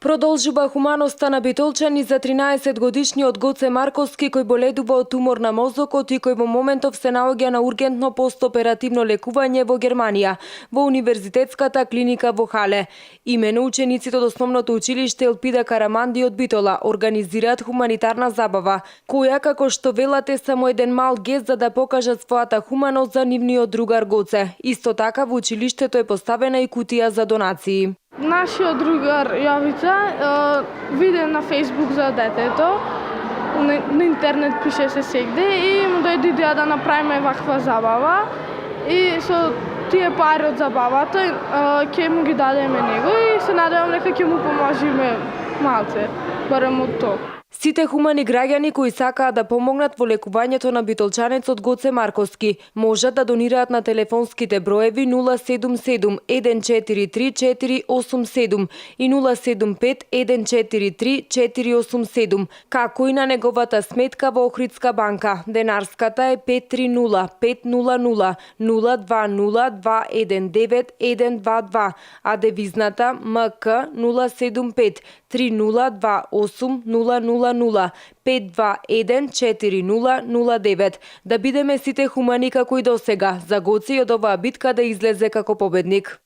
Продолжува хуманоста на битолчани за 13-годишниот Гоце Марковски кој боледува од тумор на мозокот и кој во моментов се наоѓа на ургентно постоперативно лекување во Германија, во Универзитетската клиника во Хале. Имено учениците од основното училиште Елпида Караманди од Битола организираат хуманитарна забава, која, како што велат, е само еден мал гест за да покажат својата хуманост за нивниот другар Гоце. Исто така во училиштето е поставена и кутија за донации. Нашиот другар Јовица виде на Facebook за детето, на интернет пише се сегде и му дојде идеја да направиме ваква забава и со тие пари од забавата ќе му ги дадеме него и се надевам дека ќе му поможиме малце, барем од тоа. Сите хумани граѓани кои сакаат да помогнат во лекувањето на битолчанецот Гоце Марковски можат да донираат на телефонските броеви 077 143 487 и 075 143 487, како и на неговата сметка во Охридска банка. Денарската е 530 500 020 219 а девизната МК 075 3028 000 5214009. Да бидеме сите хумани како и досега, за Гоце и од оваа битка да излезе како победник.